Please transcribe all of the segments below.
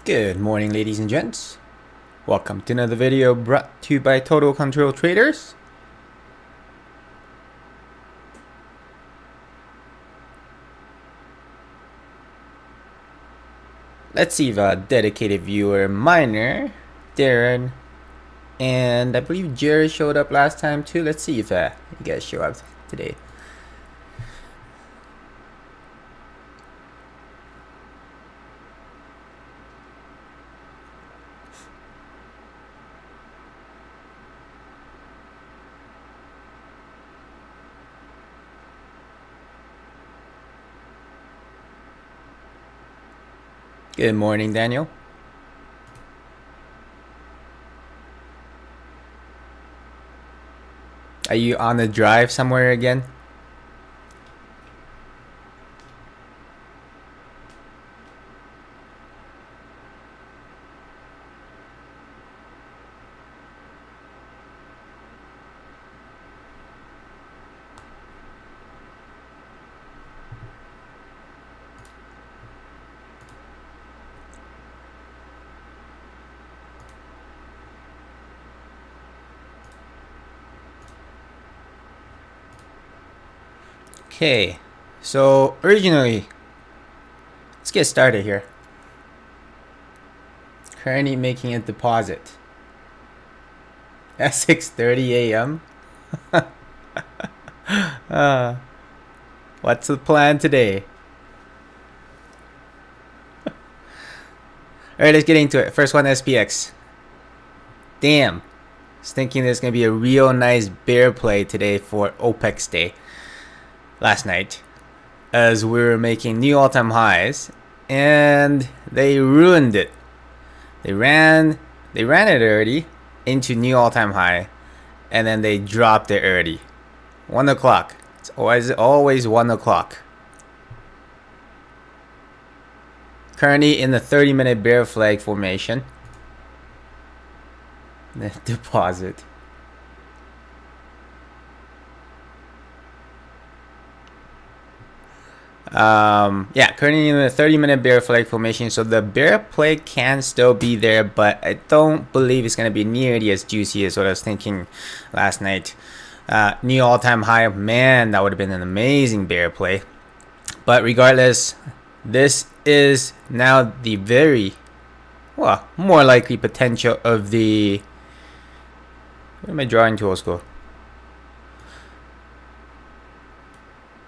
Good morning, ladies and gents. Welcome to another video brought to you by Total Control Traders. Let's see if a dedicated viewer, Miner, Darren, and I believe Jerry showed up last time too. Let's see if you guys show up today. Good morning, Daniel. Are you on the drive somewhere again? Okay, so originally, let's get started here. Currently making a deposit at 6:30 a.m. What's the plan today? Alright, let's get into it. First one, SPX. Damn. I was thinking there's going to be a real nice bear play today for OPEX day. Last night, as we were making new all-time highs, and they ruined it. They ran it already into new all-time high, and then they dropped it already. 1 o'clock. It's always 1 o'clock. Currently in the 30-minute bear flag formation. The deposit. Yeah, currently in the 30-minute bear flag formation, so the bear play can still be there, but I don't believe it's going to be nearly as juicy as what I was thinking last night. New all-time high, man, that would have been an amazing bear play. But regardless, this is now the very, well, more likely potential of the, where did my drawing tools go?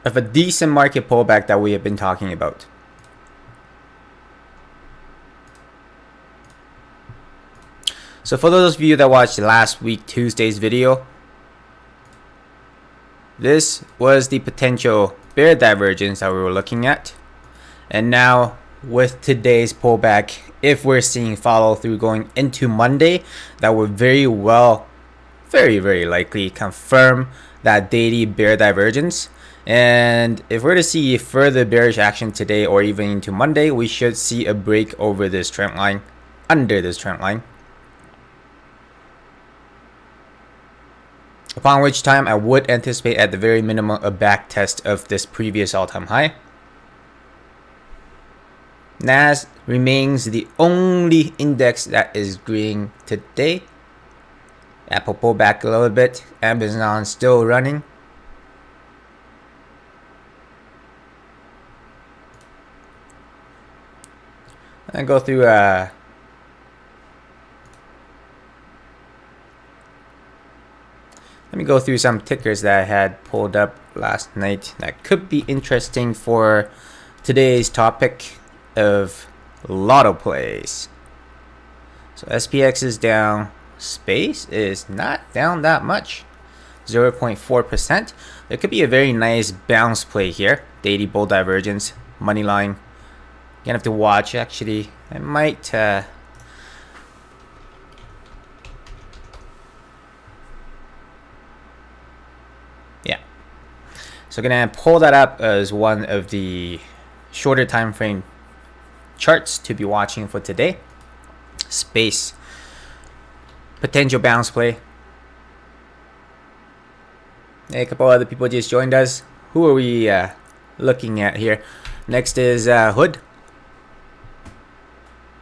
Of a decent market pullback that we have been talking about. So for those of you that watched last week Tuesday's video, this was the potential bear divergence that we were looking at. And now with today's pullback, if we're seeing follow through going into Monday, that would very likely confirm that daily bear divergence. And if we're to see further bearish action today or even into Monday, we should see a break over this trend line, under this trend line. Upon which time I would anticipate at the very minimum a back test of this previous all-time high. Nas remains the only index that is green today. Apple pulled back a little bit. Amazon still running. And go through let me go through some tickers that I had pulled up last night that could be interesting for today's topic of lotto plays. So SPX is down, Space is not down that much, 0.4%. There could be a very nice bounce play here. Daily bull divergence, money line. Gonna have to watch. Actually, I might yeah, so gonna pull that up as one of the shorter time frame charts to be watching for today. Space, potential bounce play. Hey, a couple other people just joined us. Who are we looking at here? Next is Hood.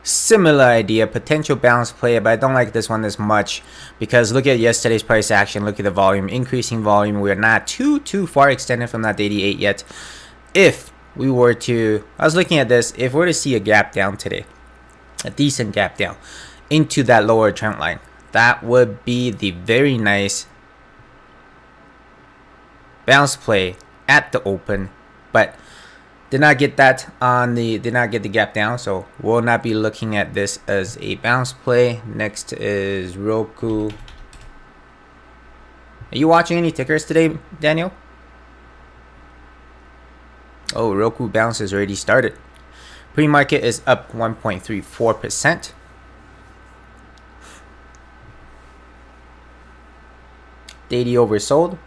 similar idea, potential bounce play, but I don't like this one as much because look at yesterday's price action, look at the volume, increasing volume. We're not too far extended from that 88 yet. If we were to, I was looking at this, if we were to see a gap down today, a decent gap down into that lower trend line, that would be the very nice bounce play at the open, but did not get that on the, did not get the gap down, so we'll not be looking at this as a bounce play. Next is Roku. Are you watching any tickers today, Daniel? Oh, Roku bounce has already started. Pre-market is up 1.34%. Daily oversold.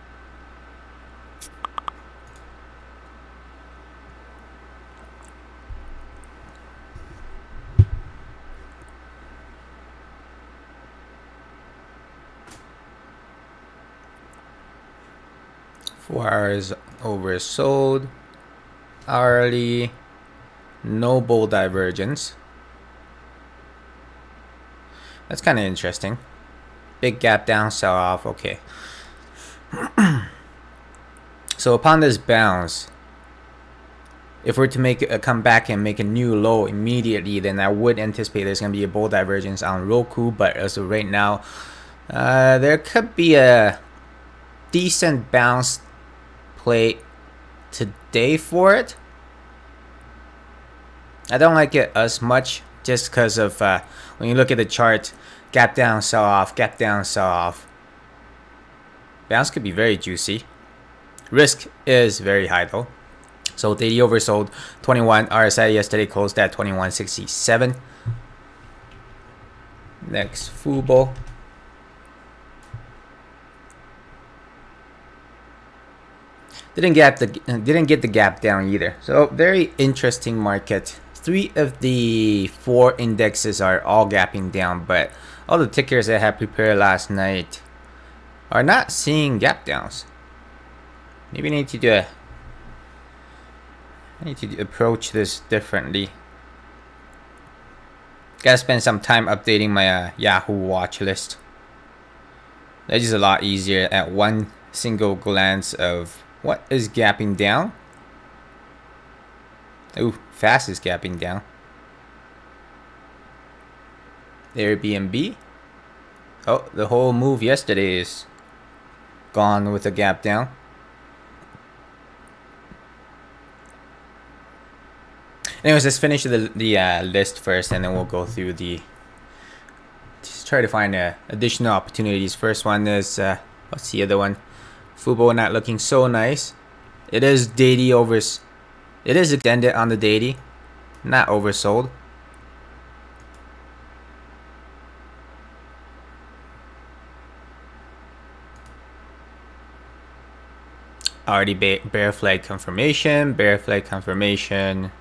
Hours oversold. Hourly, no bull divergence. That's kind of interesting. Big gap down, sell off. Okay. So upon this bounce, if we're to make a comeback and make a new low immediately, then I would anticipate there's going to be a bull divergence on Roku. But as of right now, there could be a decent bounce play today for it. I don't like it as much just because of when you look at the chart, gap down, sell off, gap down, sell off. Bounce could be very juicy. Risk is very high though. So daily oversold 21. RSI yesterday closed at 21.67. Next, Fubo. Didn't get the gap down either. So very interesting market. 3 of the 4 indexes are all gapping down, but all the tickers I had prepared last night are not seeing gap downs. Maybe I need to approach this differently. Gotta spend some time updating my Yahoo watch list. That's just a lot easier at one single glance of what is gapping down. Ooh, fast is gapping down. Airbnb. Oh, the whole move yesterday is gone with a gap down. Anyways, let's finish the list first, and then we'll go through the. Just try to find additional opportunities. First one is what's the other one? Fubo not looking so nice. It is daily overs. It is extended on the daily, not oversold. Already bear flag confirmation, bear flag confirmation.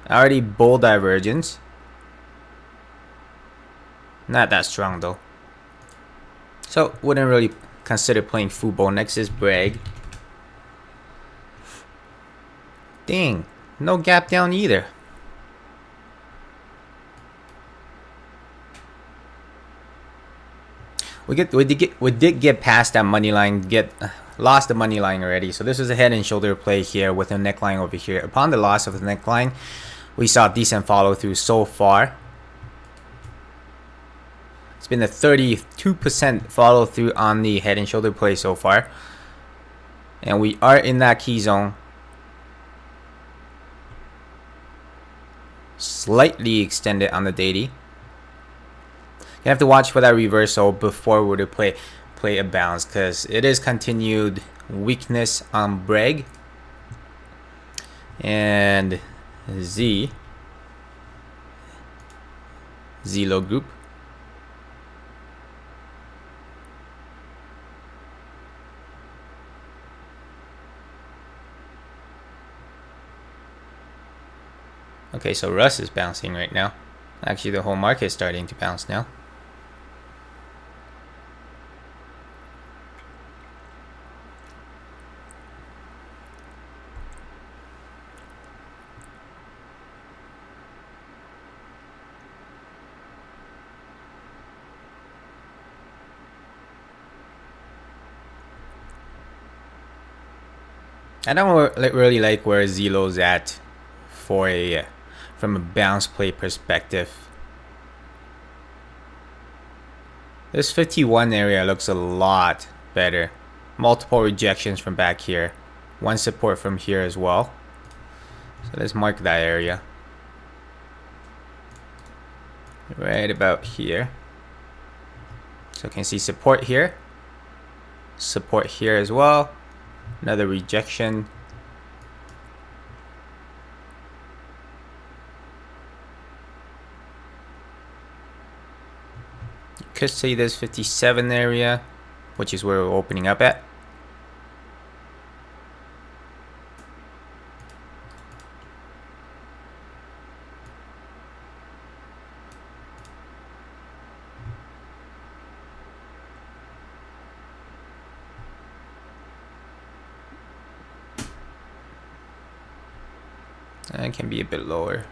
Already bull divergence. Not that strong though. So wouldn't really consider playing Fubo. Next is Bragg. Dang, no gap down either. We did get past that money line, lost the money line already. So this was a head and shoulder play here with a neckline over here. Upon the loss of the neckline, we saw decent follow through so far. It's been a 32% follow through on the head and shoulder play so far. And we are in that key zone. Slightly extended on the daily. You have to watch for that reversal before we're to play a bounce, because it is continued weakness on Bragg and Zillow Group. Okay, so Russ is bouncing right now. Actually, the whole market is starting to bounce now. I don't really like where Zilo's at for from a bounce play perspective. This 51 area looks a lot better. Multiple rejections from back here. One support from here as well. So let's mark that area. Right about here. So you can see support here. Support here as well. Another rejection. You could see this 57 area, which is where we're opening up at. And it can be a bit lower.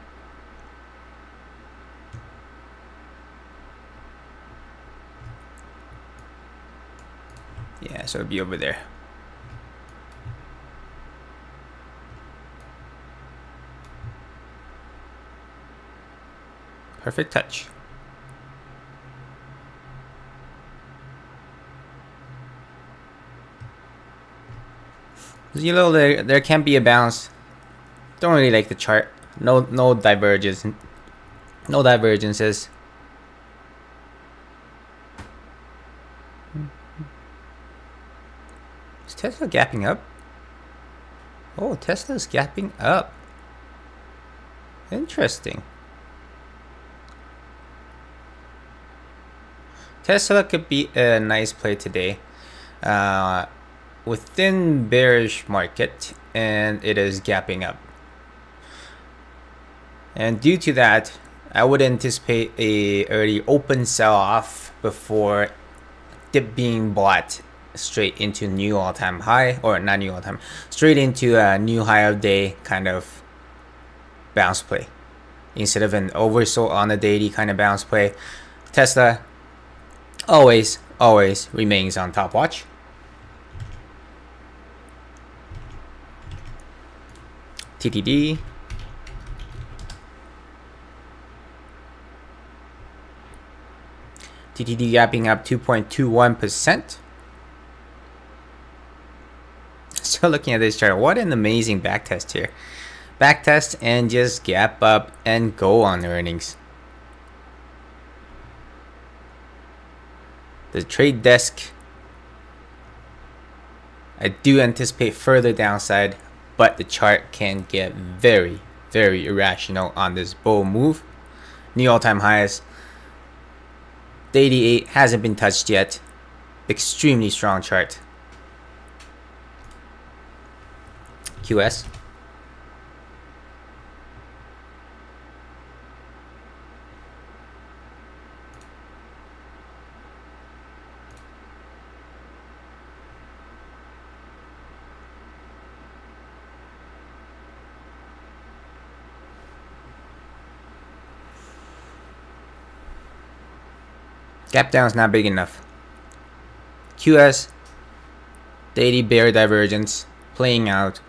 Yeah, so it'll be over there. Perfect touch. Zero, there can be a bounce. Don't really like the chart. No divergence. No divergences. Is Tesla gapping up? Oh, Tesla's gapping up. Interesting. Tesla could be a nice play today. Within bearish market, and it is gapping up. And due to that, I would anticipate a early open sell-off before dip being bought straight into new all-time high, or not new all-time, straight into a new high of day kind of bounce play, instead of an oversold on a daily kind of bounce play. Tesla always remains on top watch. TTD. TTD gapping up 2.21%. So looking at this chart, what an amazing backtest here. Backtest and just gap up and go on earnings. The trade desk, I do anticipate further downside, but the chart can get very irrational on this bull move. New all-time highs. The 88 hasn't been touched yet. Extremely strong chart. QS. Gap down is not big enough. QS, daily bear divergence playing out.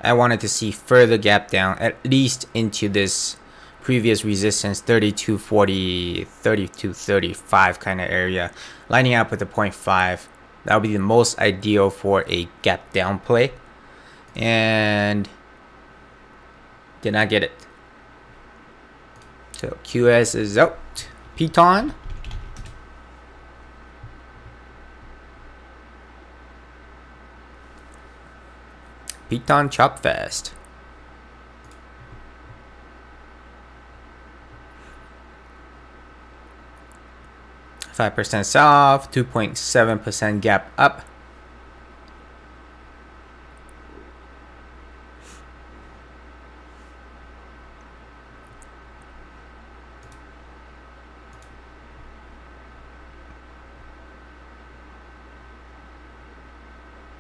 I wanted to see further gap down, at least into this previous resistance 3240, 3235 kind of area, lining up with the 0.5. That would be the most ideal for a gap down play, and did not get it. So QS is out. Piton. Piton chop fast. %5 sell off, 2.7% gap up.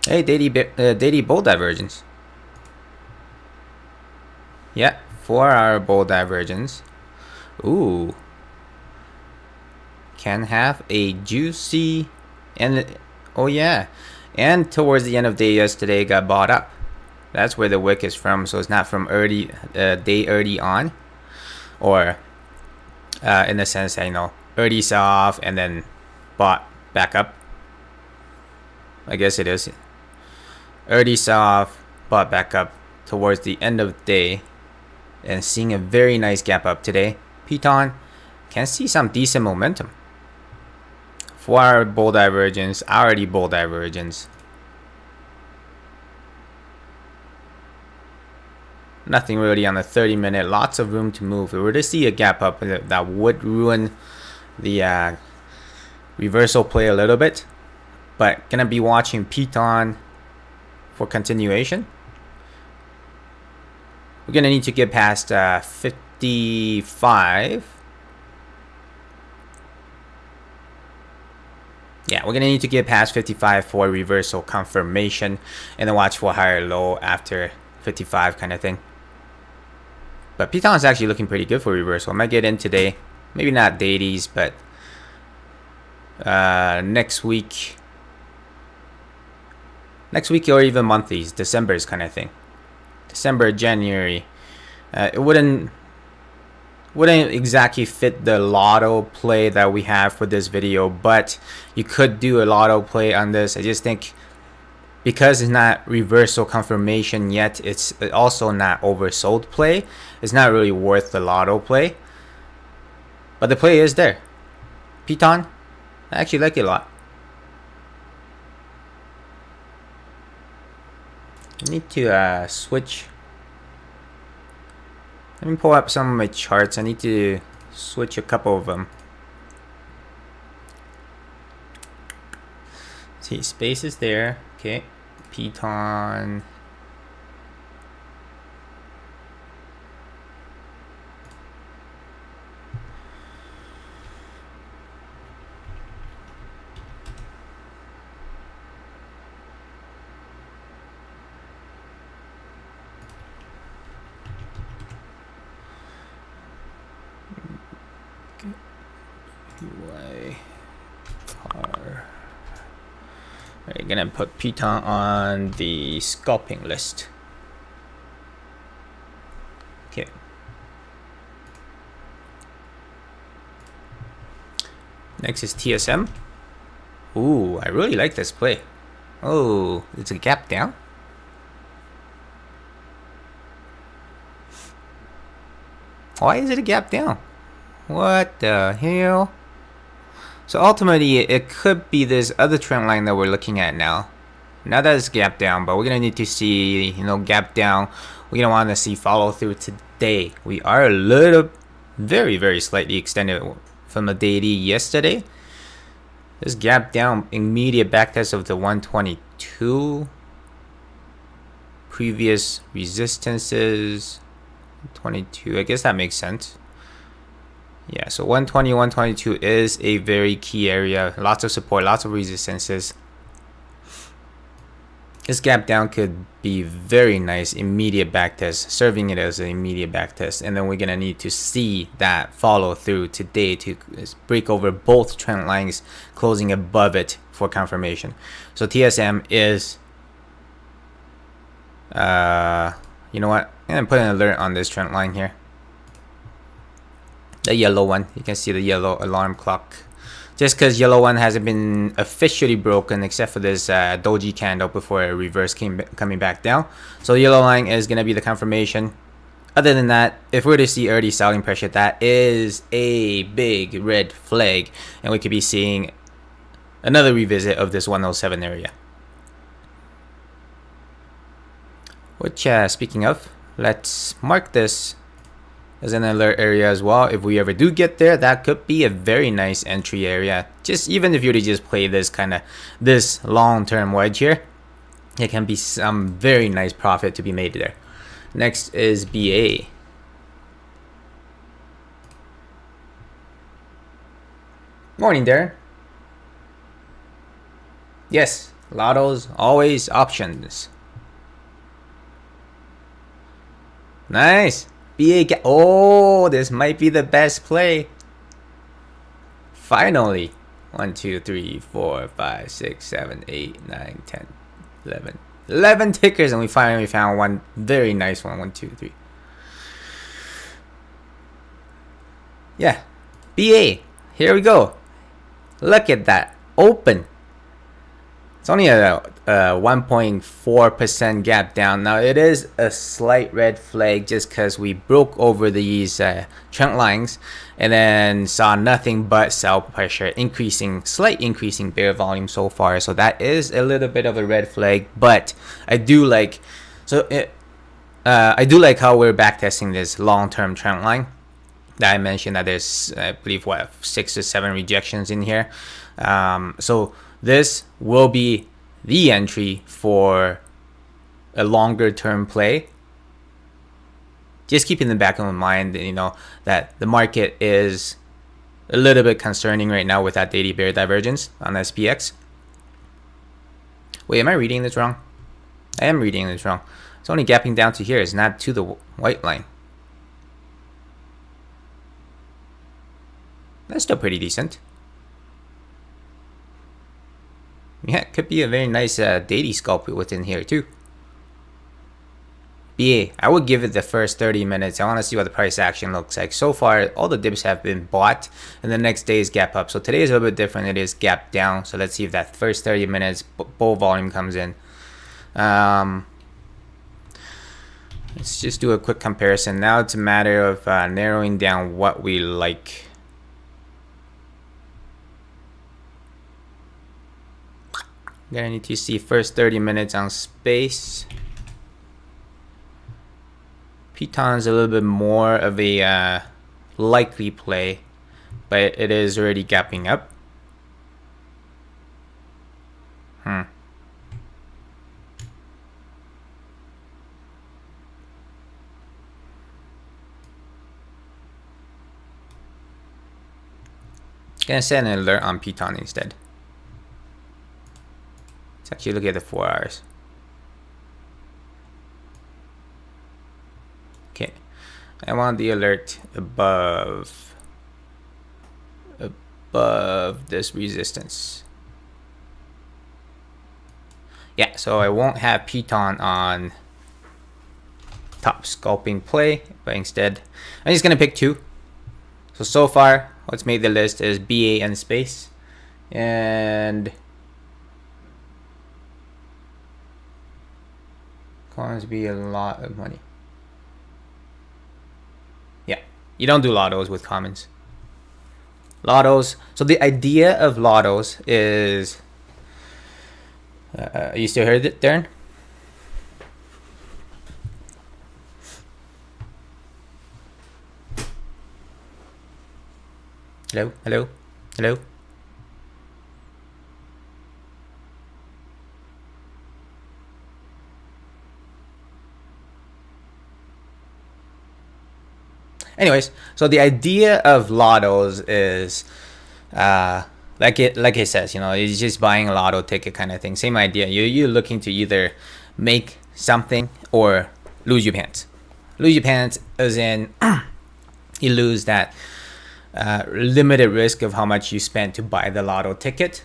Hey, daily bull divergence. Yeah, 4-hour bull divergence. Ooh. Can have a juicy, and oh yeah, and towards the end of the day yesterday got bought up. That's where the wick is from. So it's not from early day early on, or in the sense that, you know, early sell off and then bought back up. I guess it is early sell off, bought back up towards the end of the day, and seeing a very nice gap up today. Piton can see some decent momentum. 4-hour bull divergence, hourly bull divergence. Nothing really on the 30-minute. Lots of room to move. If we were to see a gap up, that would ruin the reversal play a little bit. But gonna be watching Piton for continuation. We're gonna need to get past 55. Yeah, we're gonna need to get past 55 for reversal confirmation, and then watch for higher low after 55 kind of thing. But Piton is actually looking pretty good for reversal. I might get in today, maybe not dailies, but next week or even monthlies, December's kind of thing. December, January. It wouldn't exactly fit the lotto play that we have for this video, but you could do a lotto play on this. I just think because it's not reversal confirmation yet, it's also not oversold play. It's not really worth the lotto play, but the play is there. Piton, I actually like it a lot. I need to switch. Let me pull up some of my charts. I need to switch a couple of them. See, space is there. Okay, Piton. We're gonna put Piton on the scalping list. Okay. Next is TSM. Ooh, I really like this play. Oh, it's a gap down. Why is it a gap down? What the hell? So ultimately, it could be this other trend line that we're looking at now. Now that it's gap down, but we're gonna need to see, you know, gap down. We're gonna want to see follow through today. We are a little, very slightly extended from the daily yesterday. This gap down, immediate backtest of the 122. Previous resistances, 22. I guess that makes sense. Yeah, so 120, 122 is a very key area. Lots of support, lots of resistances. This gap down could be very nice immediate backtest, serving it as an immediate backtest. And then we're going to need to see that follow through today to break over both trend lines, closing above it for confirmation. So TSM is, you know what? I'm going to put an alert on this trend line here. The yellow one, you can see the yellow alarm clock. Just because yellow one hasn't been officially broken except for this doji candle before a reverse coming back down. So the yellow line is going to be the confirmation. Other than that, if we were to see early selling pressure, that is a big red flag, and we could be seeing another revisit of this 107 area. Which, speaking of, let's mark this as an alert area as well. If we ever do get there, that could be a very nice entry area. Just even if you were to just play this this long-term wedge here, it can be some very nice profit to be made there. Next is BA. Morning, Darren. Yes, Lotto's always options. Nice. Oh, this might be the best play. Finally. 1, 2, 3, 4, 5, 6, 7, 8, 9, 10, 11, 11 tickers, and we finally found one very nice one. 1, 2, 3. Yeah, BA. Here we go. Look at that. Open. It's only a 1.4% gap down. Now it is a slight red flag just because we broke over these trend lines and then saw nothing but sell pressure, slight increasing bear volume so far. So that is a little bit of a red flag, but I do like I do like how we're backtesting this long-term trend line. That I mentioned that there's, I believe, 6 or 7 rejections in here. So this will be the entry for a longer term play. Just keep in the back of my mind, that the market is a little bit concerning right now with that daily bear divergence on SPX. Wait, am I reading this wrong? I am reading this wrong. It's only gapping down to here. It's not to the white line. That's still pretty decent. Yeah, it could be a very nice daily scalp within here too. BA, I would give it the first 30 minutes. I want to see what the price action looks like. So far, all the dips have been bought, and the next day is gap up. So today is a little bit different. It is gap down. So let's see if that first 30 minutes bull volume comes in. Let's just do a quick comparison. Now it's a matter of narrowing down what we like. Gonna need to see first 30 minutes on space. Python's a little bit more of a likely play, but it is already gapping up. Gonna send an alert on Python instead. Let's actually look at the 4 hours. Okay, I want the alert above this resistance. Yeah, so I won't have Python on top scalping play, but instead I'm just gonna pick 2. So far what's made the list is BA and space, and coins be a lot of money. Yeah, you don't do lottos with commons. Lottos, so the idea of lottos is, you still heard it, Darren? Hello, hello, hello. Anyways, so the idea of lottos is, like it says, it's just buying a lotto ticket kind of thing. Same idea. You're looking to either make something or lose your pants. Lose your pants as in you lose that limited risk of how much you spent to buy the lotto ticket.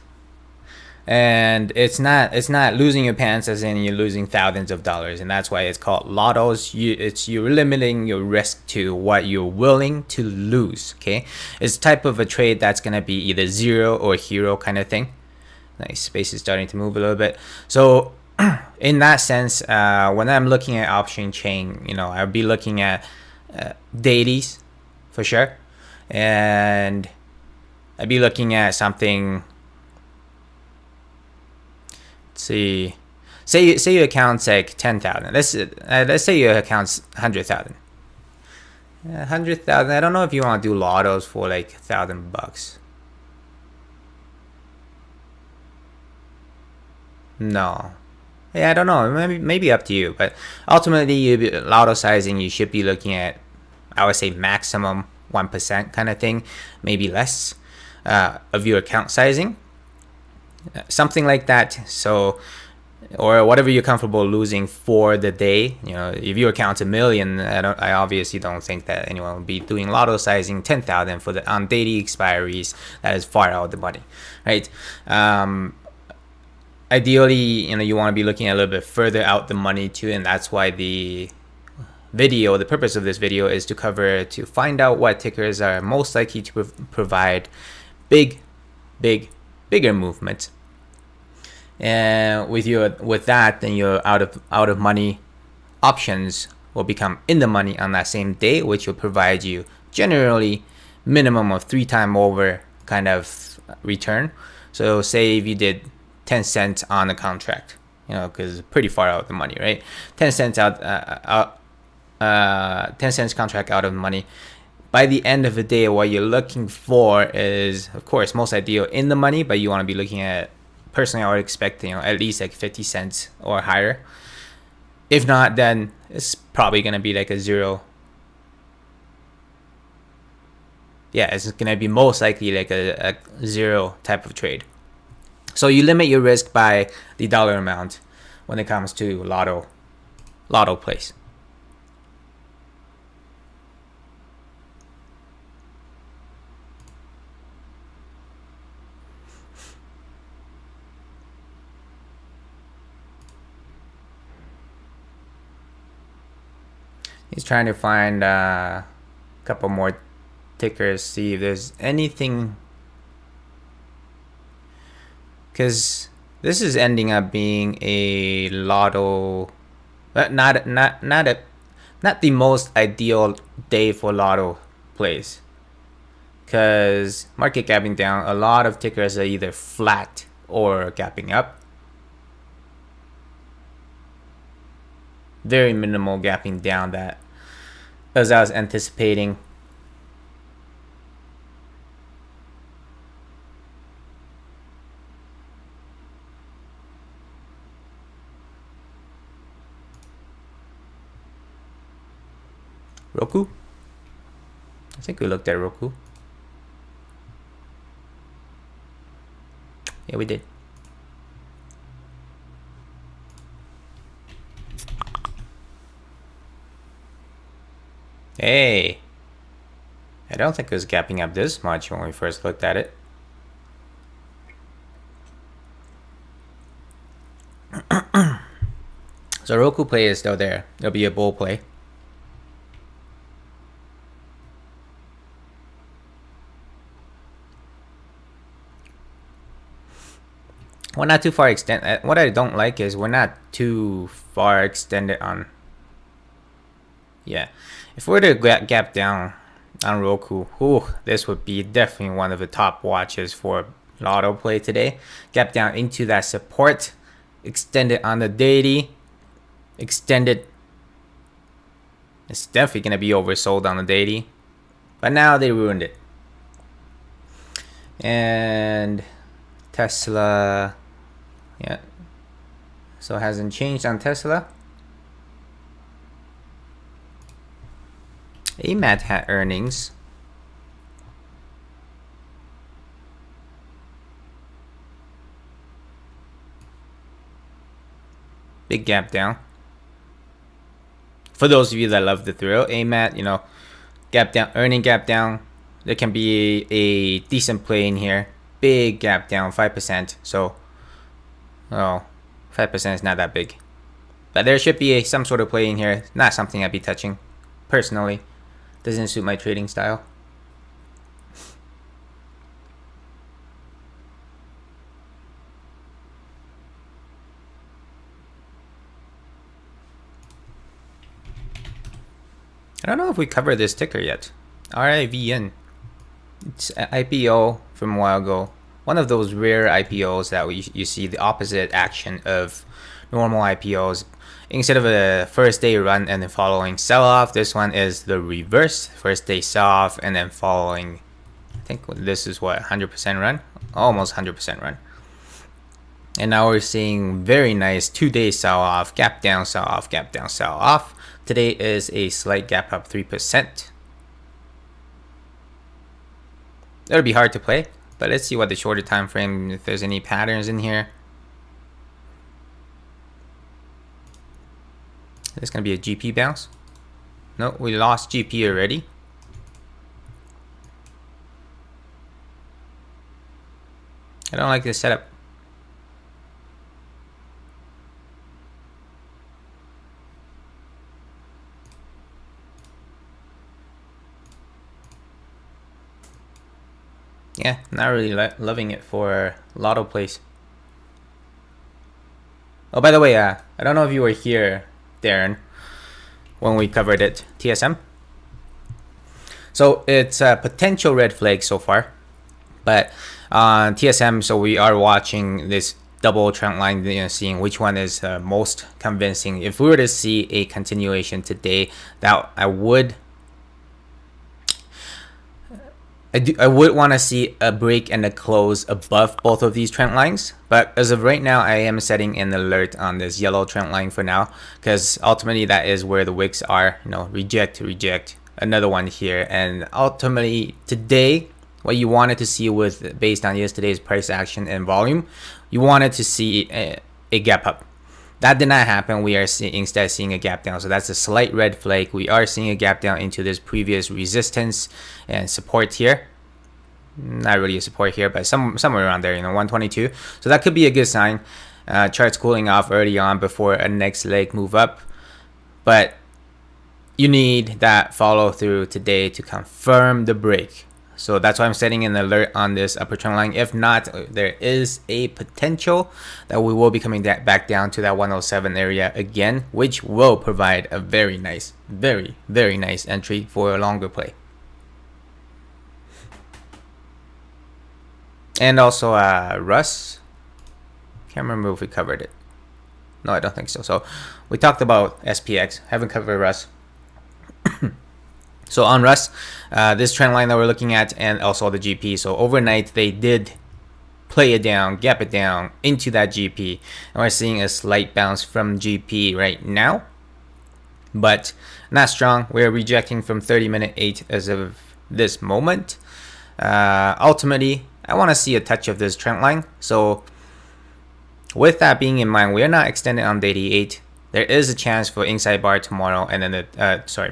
And it's not losing your pants as in you're losing thousands of dollars, and that's why it's called lottos. You're limiting your risk to what you're willing to lose. Okay, it's type of a trade that's gonna be either zero or hero kind of thing. Nice, space is starting to move a little bit. So in that sense, when I'm looking at option chain, I'll be looking at dailies for sure, and I'd be looking at something. See, say your account's like 10,000. Let's say your account's 100,000. 100,000. I don't know if you want to do lottos for like $1,000. No. Yeah, I don't know. Maybe up to you. But ultimately, lotto sizing, you should be looking at, I would say, maximum 1% kind of thing, maybe less of your account sizing. Something like that. So, or whatever you're comfortable losing for the day. If your account's $1 million, I obviously don't think that anyone will be doing lotto sizing 10,000 for on daily expiries. That is far out of the money, right? ideally, you want to be looking a little bit further out the money too, and that's why the purpose of this video is to find out what tickers are most likely to provide bigger movement. And with that, then your out of money options will become in the money on that same day, which will provide you generally minimum of 3 times over kind of return. So say if you did 10 cents on a contract, because it's pretty far out of the money, right? 10 cents 10 cents contract out of the money. By the end of the day, what you're looking for is, of course, most ideal in the money, but you want to be looking at, personally, I would expect, at least like 50 cents or higher. If not, then it's probably going to be like a zero. Yeah, it's going to be most likely like a zero type of trade. So you limit your risk by the dollar amount when it comes to lotto plays. He's trying to find a couple more tickers, see if there's anything, because this is ending up being a lotto, not the most ideal day for lotto plays, because market gapping down, a lot of tickers are either flat or gapping up. Very minimal gapping down that as I was anticipating. Roku? I think we looked at Roku. Yeah, we did. Hey, I don't think it was gapping up this much when we first looked at it. So Roku play is still there. It'll be a bull play. We're not too far extended. What I don't like is we're not too far extended on. Yeah, if we were to gap down on Roku, this would be definitely one of the top watches for lotto play today. Gap down into that support, extended on the daily, extended. It's definitely gonna be oversold on the daily, but now they ruined it. And Tesla, yeah, so it hasn't changed on Tesla. AMAT had earnings. Big gap down. For those of you that love the thrill, AMAT, gap down, earning gap down. There can be a decent play in here. Big gap down, 5%. So, 5% is not that big. But there should be some sort of play in here. Not something I'd be touching, personally. Doesn't suit my trading style. I don't know if we covered this ticker yet. RIVN. It's an IPO from a while ago. One of those rare IPOs that you see the opposite action of normal IPOs. Instead of a first day run and then following sell off, this one is the reverse. First day sell off and then following, I think this is what, 100% run? Almost 100% run. And now we're seeing very nice 2-day sell off, gap down, sell off, gap down, sell off. Today is a slight gap up 3%. It'll be hard to play, but let's see what the shorter time frame, if there's any patterns in here. There's gonna be a GP bounce. No, we lost GP already. I don't like this setup. Yeah, not really loving it for Lotto plays. Oh, by the way, I don't know if you were here, Darren, when we covered it, TSM. So it's a potential red flag so far, but on TSM, so we are watching this double trend line, seeing which one is most convincing. If we were to see a continuation today, that I would want to see a break and a close above both of these trend lines. But as of right now, I am setting an alert on this yellow trend line for now, because ultimately that is where the wicks are. Reject, another one here, and ultimately today, what you wanted to see with based on yesterday's price action and volume, you wanted to see a gap up. That did not happen. We are instead seeing a gap down. So that's a slight red flag. We are seeing a gap down into this previous resistance and support here. Not really a support here, but somewhere around there, 122. So that could be a good sign. Chart's cooling off early on before a next leg move up. But you need that follow through today to confirm the break. So that's why I'm setting an alert on this upper trend line. If not, there is a potential that we will be coming back down to that 107 area again, which will provide a very nice, very nice entry for a longer play. And also Russ. Can't remember if we covered it. No, I don't think so. So we talked about SPX. Haven't covered Russ. So on Russ, this trend line that we're looking at, and also the GP. So overnight they did play it down, gap it down into that GP, and we're seeing a slight bounce from GP right now, but not strong. We're rejecting from 30-minute 8 as of this moment. Ultimately, I want to see a touch of this trend line. So with that being in mind, we are not extended on the 88. There is a chance for inside bar tomorrow, and then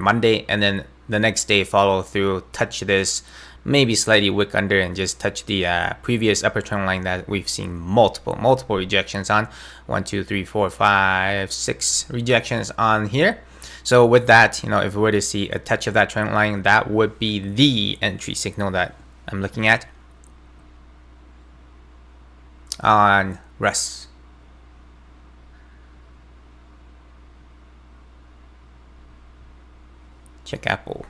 Monday, and then the next day follow through, touch this, maybe slightly wick under, and just touch the previous upper trend line that we've seen multiple rejections on. 1, 2, 3, 4, 5, 6 rejections on here. So with that, if we were to see a touch of that trend line, that would be the entry signal that I'm looking at on Russ. Check Apple.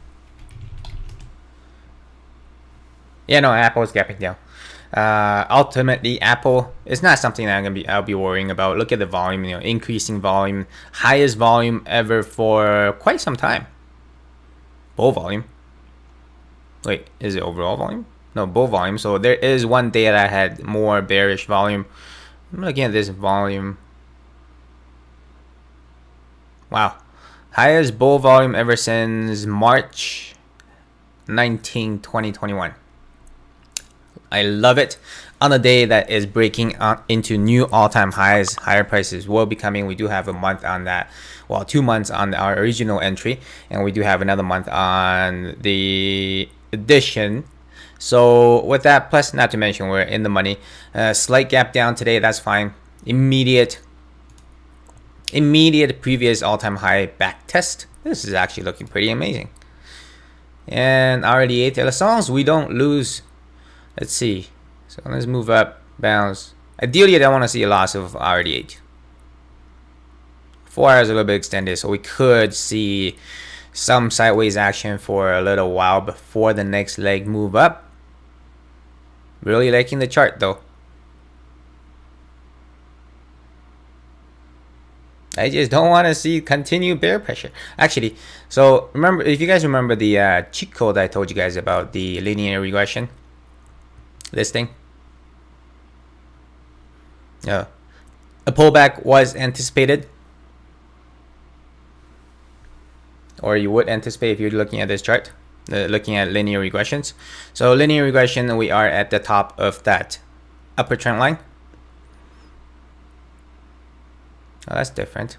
Yeah, no, Apple is gapping down. Ultimately, Apple is not something that I'll be worrying about. Look at the volume, increasing volume, highest volume ever for quite some time. Bull volume. Wait, is it overall volume? No, bull volume. So there is one day that had more bearish volume. I'm looking at this volume. Wow. Highest bull volume ever since March 19, 2021. I love it. On a day that is breaking into new all-time highs, higher prices will be coming. We do have a month on that. Well, 2 months on our original entry, and we do have another month on the addition. So with that, plus not to mention we're in the money. Slight gap down today, that's fine. Immediate previous all-time high back test. This is actually looking pretty amazing. And RD8, as long as we don't lose. Let's see. So let's move up, bounce. Ideally, I don't want to see a loss of RD8. 4 hours a little bit extended, so we could see some sideways action for a little while before the next leg move up. Really liking the chart though. I just don't want to see continued bear pressure. Actually, so remember, if you guys remember the cheat code I told you guys about, the linear regression, this thing. A pullback was anticipated, or you would anticipate if you're looking at this chart, looking at linear regressions. So linear regression, we are at the top of that upper trend line. Oh, that's different,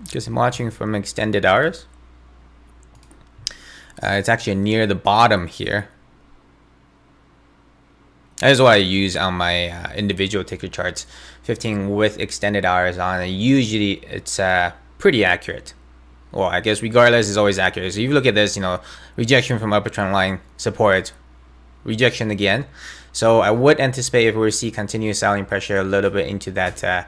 because I'm watching from extended hours. It's actually near the bottom here. That is what I use on my individual ticker charts. 15 with extended hours on, and usually it's pretty accurate. Well, I guess regardless, it's always accurate. So if you look at this, rejection from upper trend line, support, rejection again. So I would anticipate if we see continuous selling pressure a little bit into that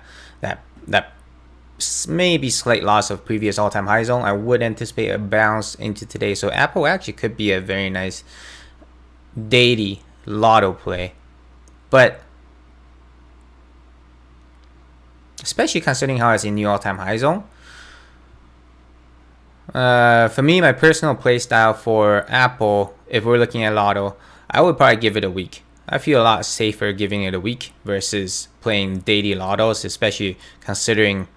maybe slight loss of previous all-time high zone, I would anticipate a bounce into today. So Apple actually could be a very nice daily lotto play, but especially considering how it's in new all-time high zone. For me, my personal play style for Apple, if we're looking at lotto, I would probably give it a week. I feel a lot safer giving it a week versus playing daily lottos, especially considering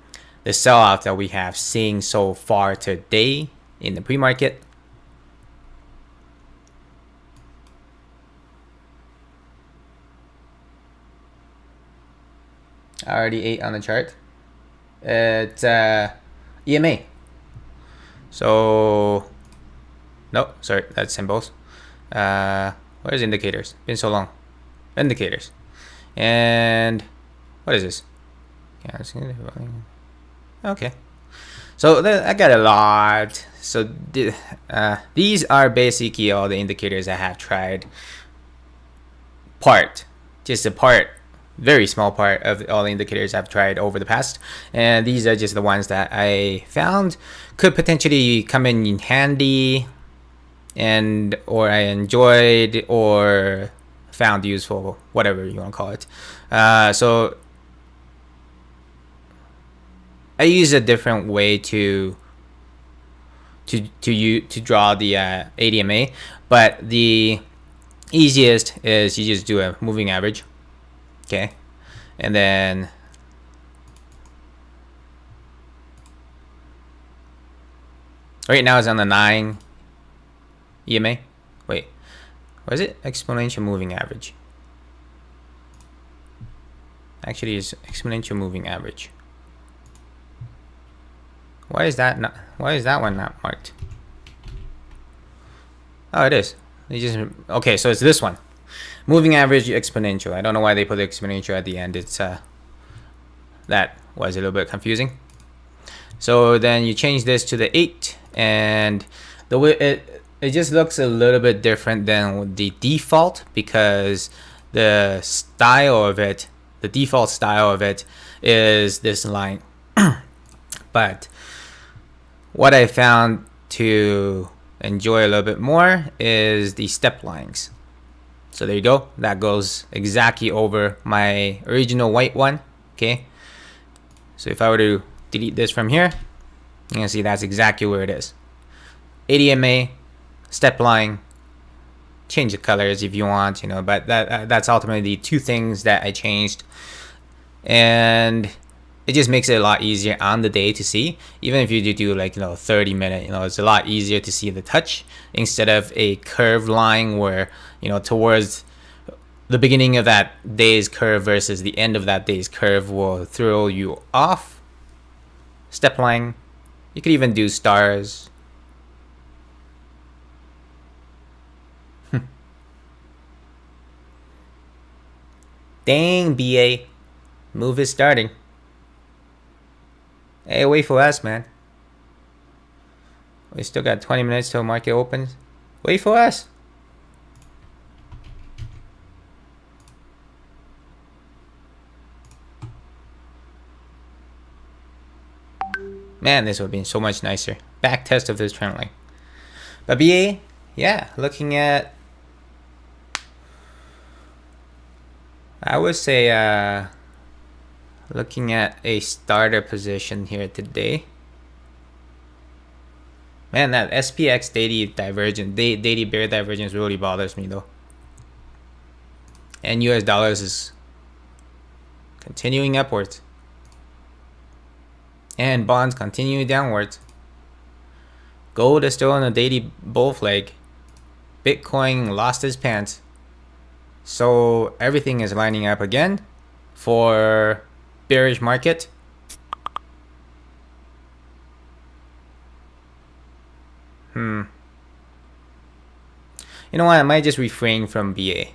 the sell-off that we have seen so far today in the pre-market. I already ate on the chart. It's EMA. So, no, sorry, that's symbols. Where's indicators? Been so long. Indicators. And what is this? Okay. So I got a lot. So these are basically all the indicators I have tried. Just a part, very small part of all the indicators I've tried over the past, and these are just the ones that I found could potentially come in handy, and or I enjoyed or found useful, whatever you want to call it. So I use a different way to draw the ADMA, but the easiest is you just do a moving average, okay, and then right now it's on the 9 EMA. Wait, what is it? Exponential moving average. Actually, it's exponential moving average. Why is that one not marked? Oh, it is. Okay, so it's this one. Moving average exponential. I don't know why they put the exponential at the end. It's that was a little bit confusing. So then you change this to the 8, and the way it just looks a little bit different than the default, because the style of it, the default style of it is this line. But what I found to enjoy a little bit more is the step lines. So there you go. That goes exactly over my original white one. Okay. So if I were to delete this from here, you can see that's exactly where it is. ADMA, step line, change the colors if you want, but that's ultimately the two things that I changed. And it just makes it a lot easier on the day to see. Even if you do like 30-minute, it's a lot easier to see the touch instead of a curved line where towards the beginning of that day's curve versus the end of that day's curve will throw you off. Step line, you could even do stars. Dang, BA, move is starting. Hey, wait for us, man. We still got 20 minutes till market opens. Wait for us. Man, this would have been so much nicer. Back test of this trend line. But BA, yeah, looking at, I would say, looking at a starter position here today. Man, that SPX daily divergence, daily bear divergence really bothers me though. And US dollars is continuing upwards. And bonds continue downwards. Gold is still on a daily bull flag. Bitcoin lost his pants. So everything is lining up again for bearish market. You know what? I might just refrain from BA.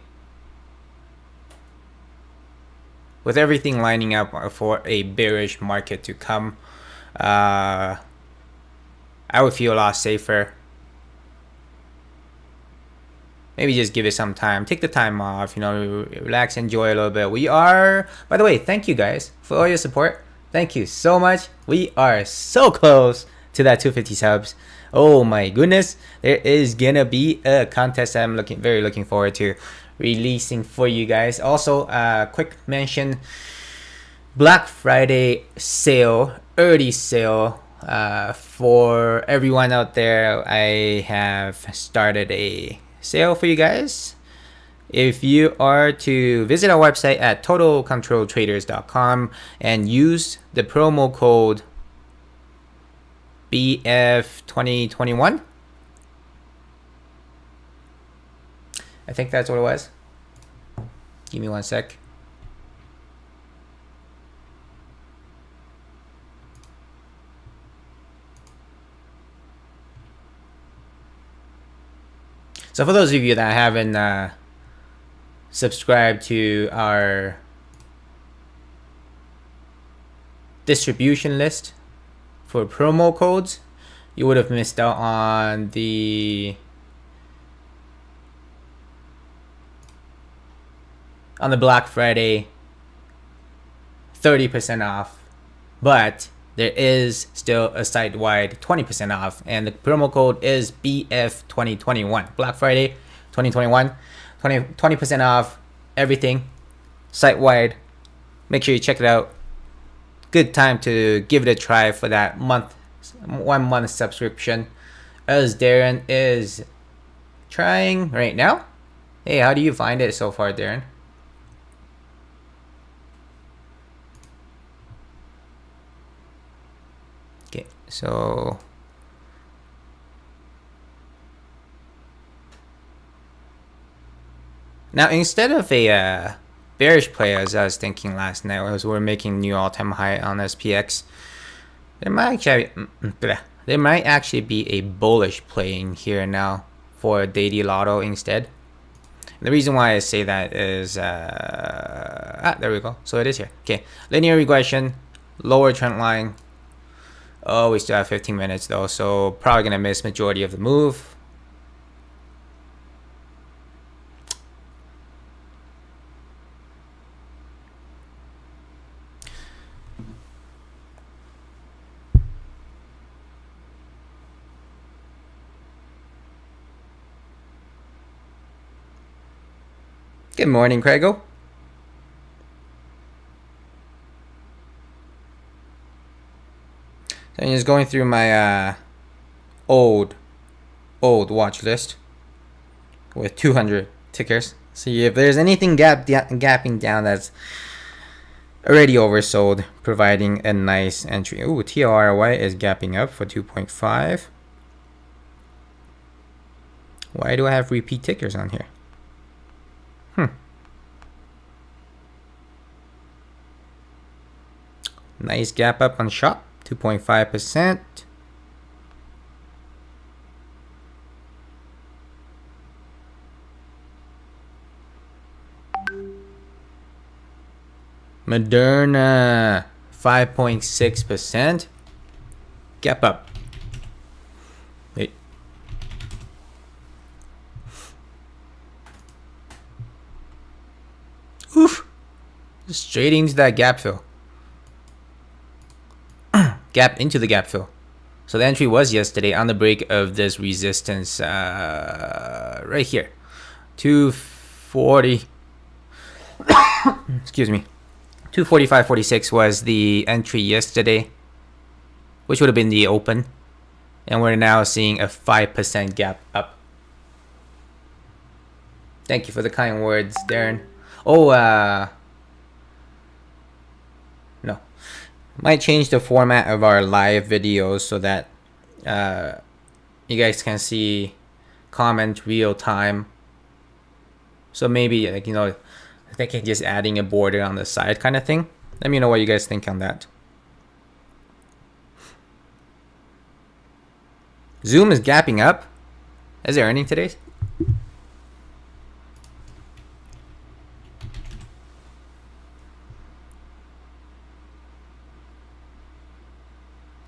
With everything lining up for a bearish market to come, I would feel a lot safer maybe just give it some time. Take the time off, you know, relax, enjoy a little bit. We are, by the way, thank you guys for all your support. Thank you so much. We are so close to that 250 subs. Oh my goodness. There is gonna be a contest that I'm very looking forward to releasing for you guys. Also, quick mention, Black Friday sale, early sale. For everyone out there, I have started a sale for you guys. If you are to visit our website at totalcontroltraders.com and use the promo code BF2021, I think that's what it was. Give me one sec. So for those of you that haven't subscribed to our distribution list for promo codes, you would have missed out on the Black Friday 30% off, but there is still a site-wide 20% off, and the promo code is BF2021. Black Friday 2021, 20% off everything, site-wide. Make sure you check it out. Good time to give it a try for that 1 month subscription, as Darren is trying right now. Hey, how do you find it so far, Darren? Okay, so now instead of a bearish play, as I was thinking last night, as we're making new all-time high on SPX, there might actually be a bullish play in here now for daily Lotto instead. And the reason why I say that is there we go. So it is here. Okay, linear regression, lower trend line. Oh, we still have 15 minutes though, so probably gonna miss majority of the move. Good morning, Craigo. So I'm just going through my old watch list with 200 tickers. See if there's anything gapping down that's already oversold, providing a nice entry. Ooh, TRY is gapping up for 2.5. Why do I have repeat tickers on here? Nice gap up on shop, 2.5%. Moderna, 5.6%. Gap up. Wait. Oof. Straight into that gap fill. Gap into the gap fill. So the entry was yesterday on the break of this resistance right here. 240. Excuse me. 245.46 was the entry yesterday, which would have been the open. And we're now seeing a 5% gap up. Thank you for the kind words, Darren. Oh, no. Might change the format of our live videos so that you guys can see comment real time. So maybe, like, you know, I think just adding a border on the side kind of thing. Let me know what you guys think on that. Zoom is gapping up. Is it earning today?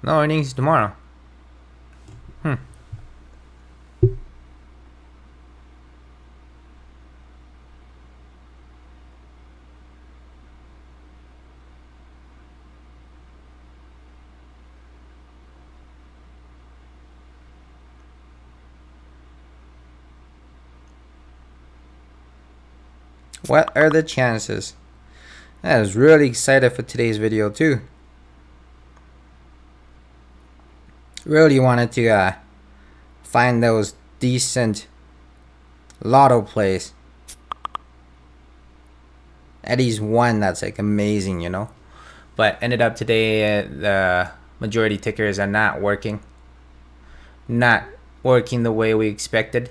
No earnings tomorrow. What are the chances? I was really excited for today's video too. Really wanted to find those decent lotto plays. At least one that's like amazing, you know. But ended up today, the majority tickers are not working. Not working the way we expected.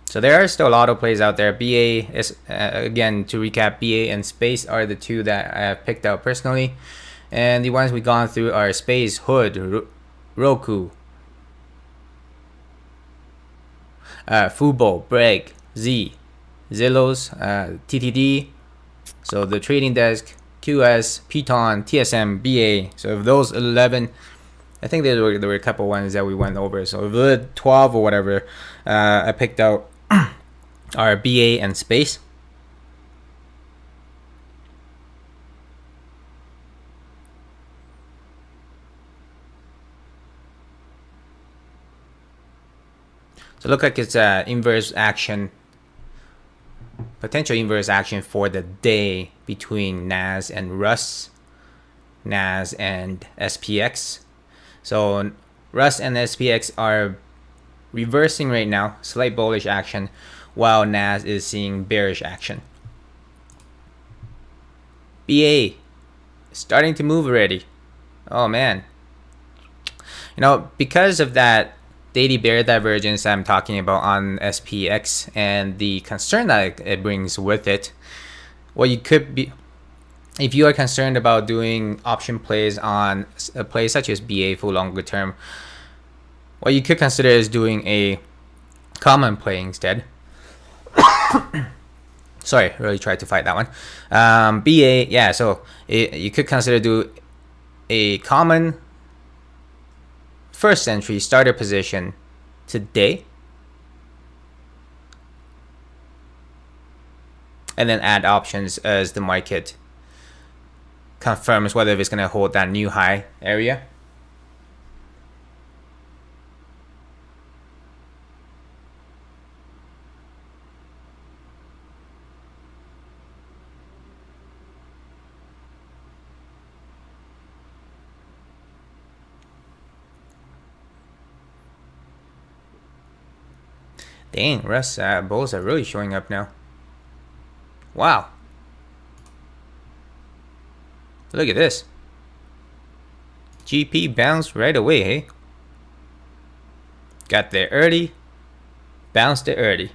So there are still lotto plays out there. BA is, again, to recap, BA and Space are the two that I have picked out personally. And the ones we've gone through are Space, Hood, Roku, Fubo, Bragg, Z, Zillows, TTD. So the trading desk, QS, Piton, TSM, BA. So of those 11, I think there were a couple ones that we went over. So of the 12 or whatever, I picked out are BA and Space. So look like it's inverse action, potential inverse action for the day between NAS and RUS, NAS and SPX. So RUS and SPX are reversing right now, slight bullish action, while NAS is seeing bearish action. BA starting to move already. Oh man. You know, because of that daily bear divergence I'm talking about on SPX and the concern that it brings with it, what you could be, if you are concerned about doing option plays on a play such as BA for longer term, what you could consider is doing a common play instead. Sorry, really tried to fight that one. BA, yeah, so you could consider do a common first entry starter position today, and then add options as the market confirms whether it's going to hold that new high area. Dang, Russ bulls are really showing up now. Wow. Look at this. GP bounced right away, hey? Got there early. Bounced it early.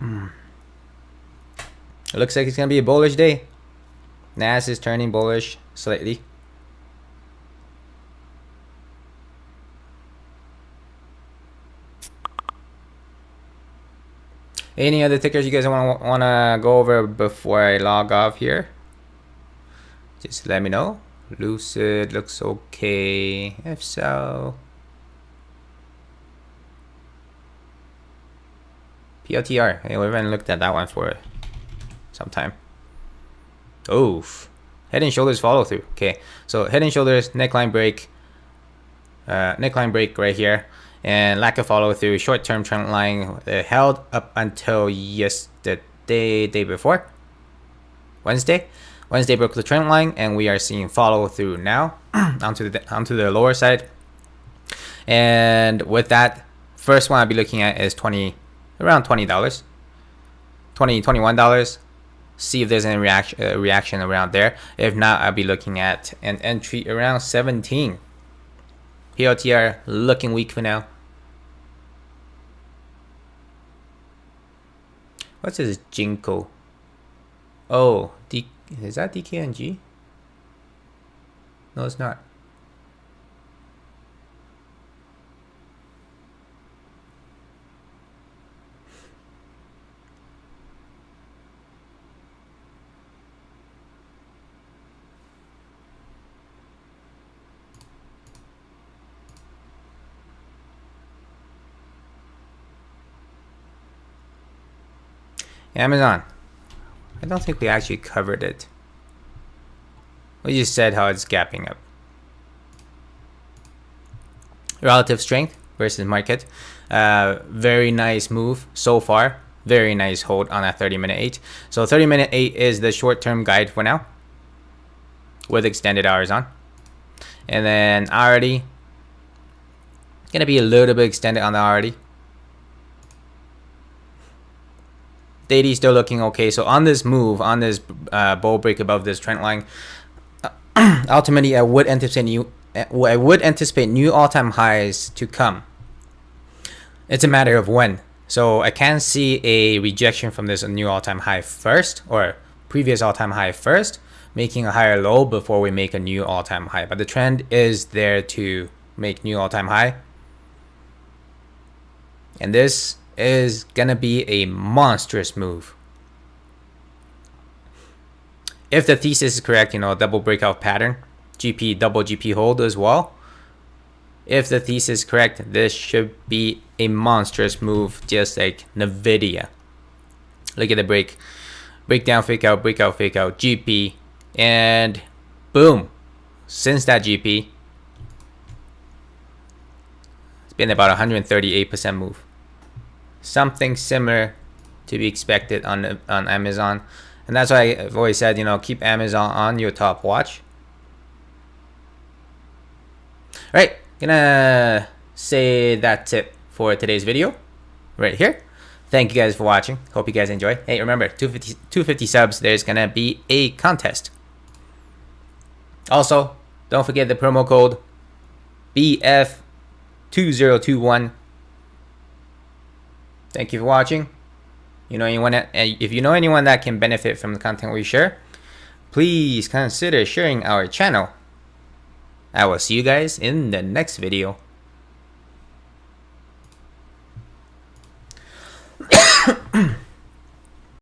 It looks like it's going to be a bullish day. NAS is turning bullish slightly. Any other tickers you guys want to go over before I log off here? Just let me know. Lucid looks okay. If so, PLTR. Hey, we haven't looked at that one for some time. Oof. Head and shoulders follow through. Okay, so head and shoulders, neckline break. Neckline break right here. And lack of follow through, short term trend line held up until yesterday, day before, Wednesday broke the trend line, and we are seeing follow through now onto the lower side. And with that, first one I'll be looking at is around $20, $21. See if there's any reaction around there. If not, I'll be looking at an entry around 17. PLTR looking weak for now. What's this Jinko? Oh, is that DKNG? No, it's not. Amazon. I don't think we actually covered it. We just said how it's gapping up. Relative strength. versus market. Very nice move so far. Very nice hold on that 30-minute 8. So 30-minute 8 is the short-term guide for now, with extended hours on. And then hourly, gonna be a little bit extended on the hourly. Daily still looking okay. So on this move, on this bull break above this trend line, ultimately I would anticipate new all-time highs to come. It's a matter of when. So I can see a rejection from this new all-time high first, or previous all-time high first, making a higher low before we make a new all-time high. But the trend is there to make new all-time high. And this is gonna be a monstrous move. If the thesis is correct, double breakout pattern, GP, double GP hold as well. If the thesis is correct, this should be a monstrous move, just like Nvidia. Look at the breakdown, fake out, breakout, fake out, GP, and boom. Since that GP, it's been about 138% move. Something similar to be expected on Amazon, and that's why I've always said, keep Amazon on your top watch. All right, gonna say that's it for today's video right here. Thank you guys for watching. Hope you guys enjoy. Hey, remember, 250 subs, there's gonna be a contest. Also, don't forget the promo code BF2021. Thank you for watching. If you know anyone that can benefit from the content we share, please consider sharing our channel. I will see you guys in the next video.